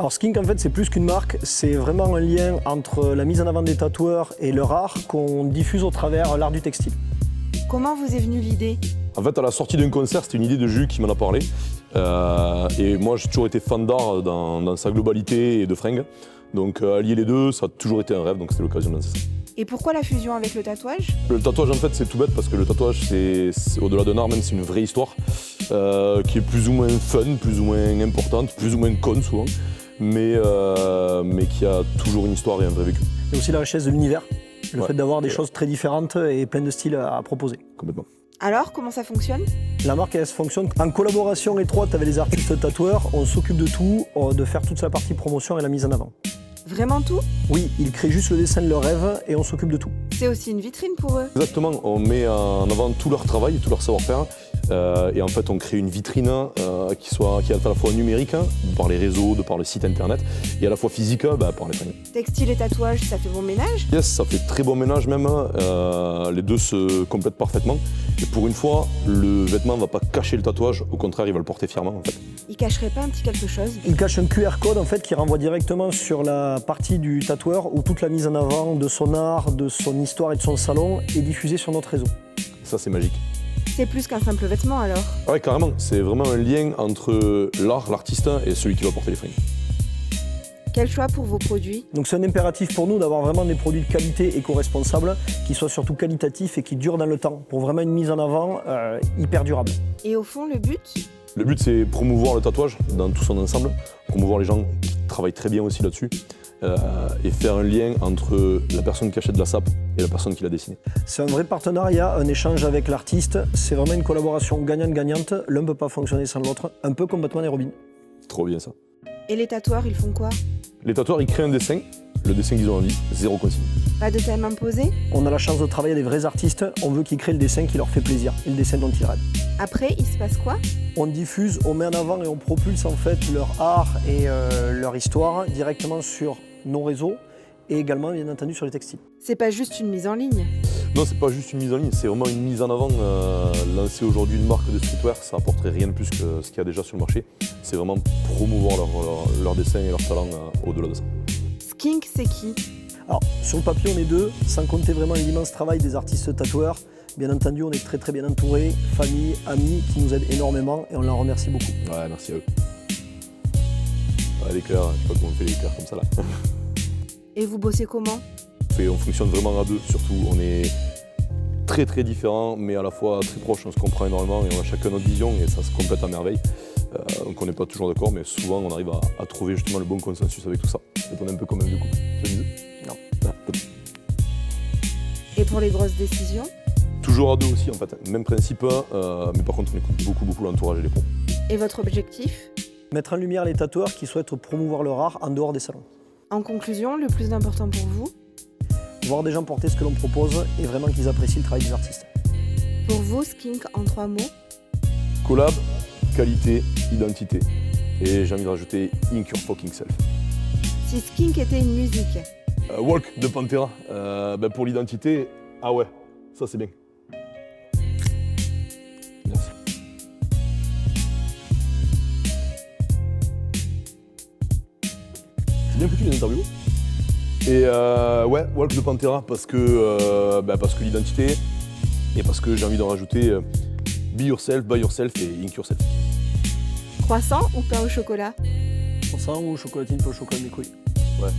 Alors Skink en fait c'est plus qu'une marque, c'est vraiment un lien entre la mise en avant des tatoueurs et leur art qu'on diffuse au travers l'art du textile. Comment vous est venue l'idée? En fait, à la sortie d'un concert, c'était une idée de Jules qui m'en a parlé. Et moi, j'ai toujours été fan d'art dans sa globalité et de fringues. Donc, allier les deux, ça a toujours été un rêve, donc c'était l'occasion de lancer ça. Et pourquoi la fusion avec le tatouage? Le tatouage, en fait, c'est tout bête parce que le tatouage, c'est au-delà d'un art, même, c'est une vraie histoire qui est plus ou moins fun, plus ou moins importante, plus ou moins conne souvent, mais qui a toujours une histoire et un vrai vécu. Il y a aussi la richesse de l'univers, le Ouais. fait d'avoir des choses très différentes et plein de styles à proposer. Complètement. Alors, comment ça fonctionne? La marque elle fonctionne en collaboration étroite avec les artistes tatoueurs, on s'occupe de tout, de faire toute la partie promotion et la mise en avant. Vraiment tout? Oui, ils créent juste le dessin de leur rêve et on s'occupe de tout. C'est aussi une vitrine pour eux. Exactement, on met en avant tout leur travail, tout leur savoir-faire. Et en fait, on crée une vitrine qui est à la fois numérique, de par les réseaux, de par le site internet, et à la fois physique, par les fringues. Textile et tatouage, ça fait bon ménage? Yes, ça fait très bon ménage même, les deux se complètent parfaitement. Et pour une fois, le vêtement ne va pas cacher le tatouage, au contraire, il va le porter fièrement en fait. Il cacherait pas un petit quelque chose? Il cache un QR code en fait qui renvoie directement sur la partie du tatoueur où toute la mise en avant de son art, de son histoire et de son salon est diffusée sur notre réseau. Ça, c'est magique. C'est plus qu'un simple vêtement alors? Ouais, carrément, c'est vraiment un lien entre l'art, l'artiste et celui qui va porter les fringues. Quel choix pour vos produits? Donc c'est un impératif pour nous d'avoir vraiment des produits de qualité éco-responsables, qui soient surtout qualitatifs et qui durent dans le temps, pour vraiment une mise en avant hyper durable. Et au fond, le but? Le but, c'est promouvoir le tatouage dans tout son ensemble, promouvoir les gens qui travaillent très bien aussi là-dessus, et faire un lien entre la personne qui achète de la sape et la personne qui l'a dessinée. C'est un vrai partenariat, un échange avec l'artiste, c'est vraiment une collaboration gagnante-gagnante, l'un ne peut pas fonctionner sans l'autre, un peu comme Batman et Robin. Trop bien ça. Et les tatoueurs, ils font quoi? Les tatoueurs, ils créent un dessin, le dessin qu'ils ont envie, zéro consigne. Pas de thème imposé? On a la chance de travailler avec des vrais artistes, on veut qu'ils créent le dessin qui leur fait plaisir, et le dessin dont ils rêvent. Après, il se passe quoi? On diffuse, on met en avant et on propulse en fait leur art et leur histoire directement sur nos réseaux et également bien entendu sur les textiles. C'est pas juste une mise en ligne. Non, c'est pas juste une mise en ligne, c'est vraiment une mise en avant. Lancer aujourd'hui une marque de streetwear, ça apporterait rien de plus que ce qu'il y a déjà sur le marché. C'est vraiment promouvoir leur dessin et leur talent au-delà de ça. Skink, c'est qui? Alors sur le papier on est deux, sans compter vraiment l'immense travail des artistes tatoueurs. Bien entendu on est très bien entourés, famille, amis qui nous aident énormément et on leur remercie beaucoup. Ouais, merci à eux. Ouais, l'éclair, je sais pas comment on fait l'éclair comme ça là. Et vous bossez comment? On fonctionne vraiment à deux, surtout. On est très différents, mais à la fois très proches. On se comprend énormément et on a chacun notre vision et ça se complète à merveille. Donc on n'est pas toujours d'accord, mais souvent on arrive à trouver justement le bon consensus avec tout ça. Et on est un peu comme un vieux couple. Ça se dit? Non. Ah, top. Et pour les grosses décisions? Toujours à deux aussi en fait. Même principe, mais par contre on écoute beaucoup l'entourage et les pros. Et votre objectif? Mettre en lumière les tatoueurs qui souhaitent promouvoir leur art en dehors des salons. En conclusion, le plus important pour vous? Voir des gens porter ce que l'on propose et vraiment qu'ils apprécient le travail des artistes. Pour vous, Skink, en 3 mots? Collab, qualité, identité. Et j'ai envie de rajouter Ink Your Fucking Self. Si Skink était une musique? Walk de Pantera. Pour l'identité, ah ouais, ça c'est bien. Merci. C'est bien foutu les interviews. Et ouais, Walk de Pantera parce que l'identité et parce que j'ai envie d'en rajouter Be Yourself, By Yourself et Ink Yourself. Croissant ou pain au chocolat? Croissant ou chocolatine, pas au chocolat mes couilles. Ouais,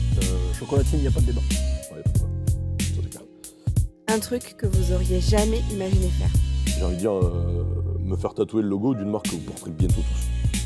Chocolatine, il n'y a pas de débat. ouais, pas de débat. Ça, c'est clair. Un truc que vous auriez jamais imaginé faire? J'ai envie de dire me faire tatouer le logo d'une marque que vous porterez bientôt tous.